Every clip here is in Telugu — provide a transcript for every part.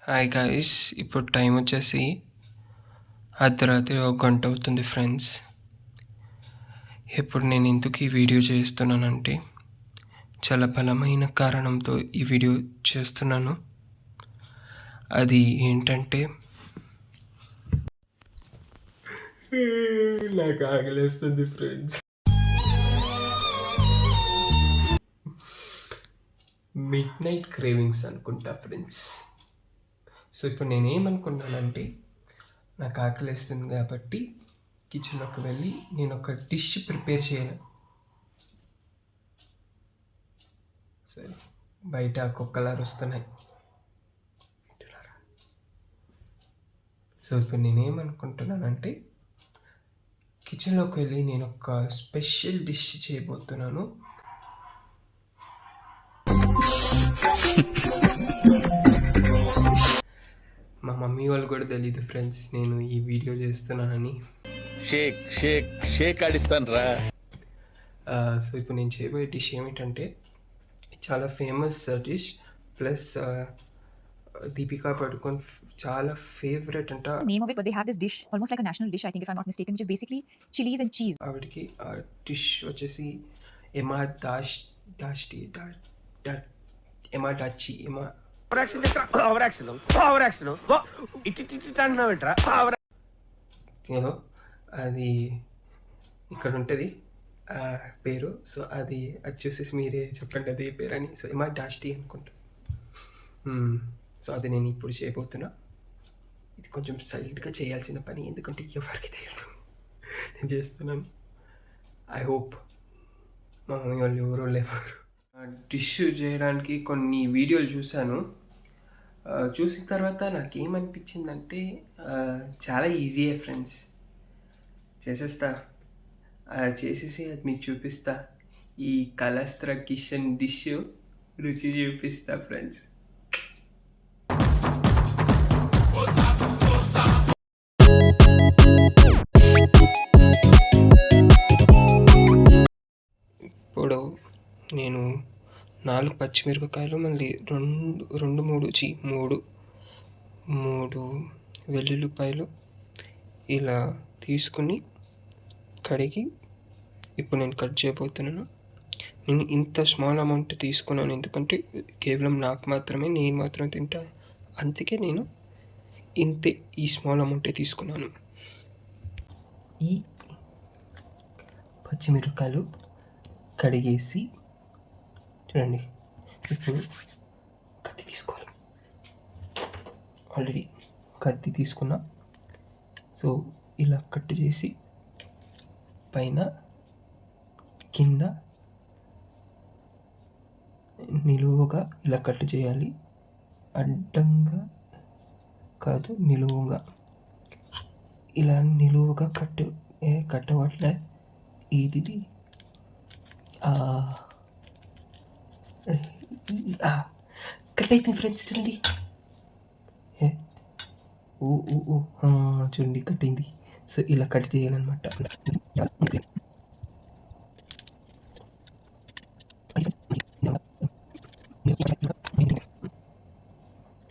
హాయ్ గాయ్స్, ఇప్పుడు టైం వచ్చేసి అర్ధరాత్రి 1 గంట అవుతుంది ఫ్రెండ్స్. ఇప్పుడు నేను ఎందుకు ఈ వీడియో చేస్తున్నానంటే చాలా బలమైన కారణంతో ఈ వీడియో చేస్తున్నాను. అది ఏంటంటే నాకు ఆకలేస్తుంది ఫ్రెండ్స్. మిడ్ నైట్ క్రేవింగ్స్ అనుకుంటా ఫ్రెండ్స్. సో ఇప్పుడు నేనేమనుకున్నానంటే నాకు ఆకలేస్తుంది కాబట్టి కిచెన్లోకి వెళ్ళి నేను ఒక డిష్ ప్రిపేర్ చేయాలి. సరే, బయట కుక్కలు అరుస్తున్నాయి. సో ఇప్పుడు నేనేమనుకుంటున్నానంటే కిచెన్లోకి వెళ్ళి నేను ఒక స్పెషల్ డిష్ చేయబోతున్నాను. మా మమ్మీ వాళ్ళు కూడా తెలియదు ఫ్రెండ్స్ నేను ఈ వీడియో చేస్తున్నానని. షేక్ షేక్ షేక్ ఆడిస్తాను రా. సో ఇప్పుడు నేను చేయబోయే డిష్ ఏమిటంటే చాలా ఫేమస్ డిష్, ప్లస్ దీపికా పడుకోన్ చాలా ఫేవరెట్ అంట. Name of it, but they have this dish almost like a national dish, I think, if I'm not mistaken, which is basically chilies and cheese. ఆవిడకి ఆ డిష్ వచ్చేసి ఏదో అది ఇక్కడ ఉంటుంది పేరు. సో అది చూసేసి మీరే చెప్పండి అది పేరు అని. సో ఎమా డాష్టీ అనుకుంటా. సో అది నేను ఇప్పుడు చేయబోతున్నా. ఇది కొంచెం సైలెంట్గా చేయాల్సిన పని, ఎందుకంటే ఎవరికి తెలియదు నేను చేస్తున్నాను. ఐ హోప్ మా మమ్మీ వాళ్ళు ఎవరో లేరు. డిష్ చేయడానికి కొన్ని వీడియోలు చూశాను. చూసిన తర్వాత నాకేమనిపించిందంటే చాలా ఈజీయే ఫ్రెండ్స్, చేసేస్తా. చేసేసి అది మీకు చూపిస్తా. ఈ కలస్త్ర కిచెన్ డిష్ రుచి చూపిస్తా ఫ్రెండ్స్. ఇప్పుడు నేను 4 పచ్చిమిరపకాయలు, మళ్ళీ మూడు వెల్లుల్లిపాయలు ఇలా తీసుకుని కడిగి ఇప్పుడు నేను కట్ చేయబోతున్నాను. నేను ఇంత స్మాల్ అమౌంట్ తీసుకున్నాను ఎందుకంటే కేవలం నాకు మాత్రమే, నేను మాత్రమే తింటా, అందుకే నేను ఈ స్మాల్ అమౌంటే తీసుకున్నాను. ఈ పచ్చిమిరపకాయలు కడిగేసి చూడండి. ఇప్పుడు కత్తి తీసుకోవాలి. ఆల్రెడీ కత్తి తీసుకున్నా. సో ఇలా కట్ చేసి పైన కింద నిలువుగా ఇలా కట్ చేయాలి. అడ్డంగా కాదు, నిలువుగా. ఇలా నిలువుగా కట్టవట్లే ఇది కట్ అవుతుంది ఫ్రెండ్స్. చూడండి, చూడండి కట్ అయింది. సో ఇలా కట్ చేయాలన్నమాట.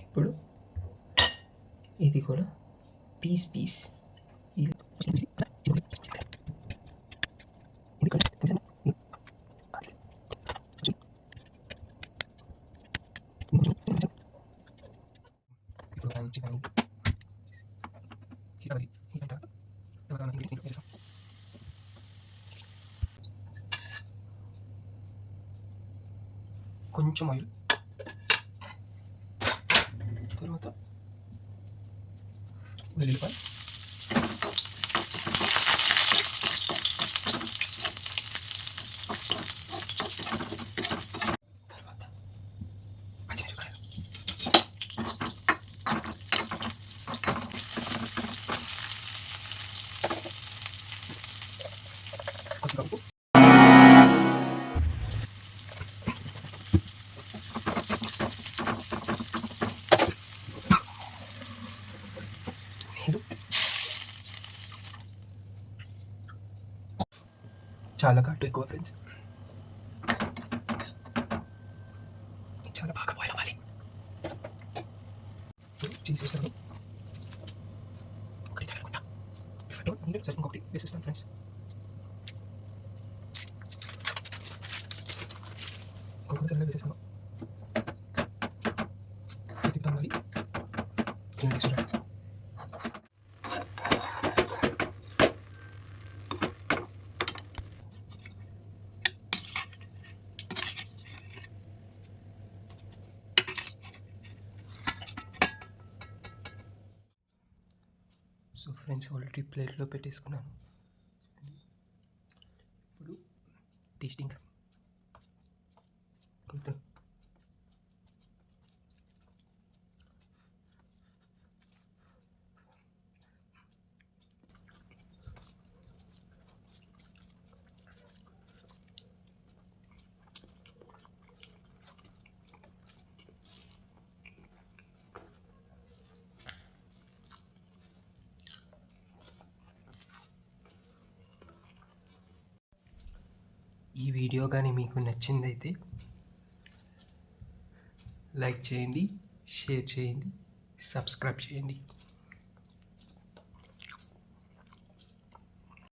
ఇప్పుడు ఇది కూడా పీస్ కొంచెం ఆయిల్, తర్వాత వెల్లుల్లిపాయ, తర్వాత పచ్చిమిరపకాయలు, కొంచెం ఉప్పు, చాలా ఘాటు ఎక్కువ ఫ్రెండ్స్. చాలా బాగా బాయిల్ అవ్వాలి. ఇప్పుడు చీజ్ వేస్తాను. ఒకటి చాలనుకుంటా. If I don't need it, సరే ఇంకొకటి వేసేస్తాను ఫ్రెండ్స్. ఇంకొకటి సరే వేసేస్తాను. తిప్పుతాను మరి. క్లీన్ చేసి చూడండి. సో ఫ్రెండ్స్ ఆల్రెడీ ప్లేట్లో పెట్టేసుకున్నాను. ఇప్పుడు టేస్టింగ్ కొంచెం ఈ వీడియో కానీ మీకు నచ్చిందైతే లైక్ చేయండి, షేర్ చేయండి, సబ్స్క్రైబ్ చేయండి.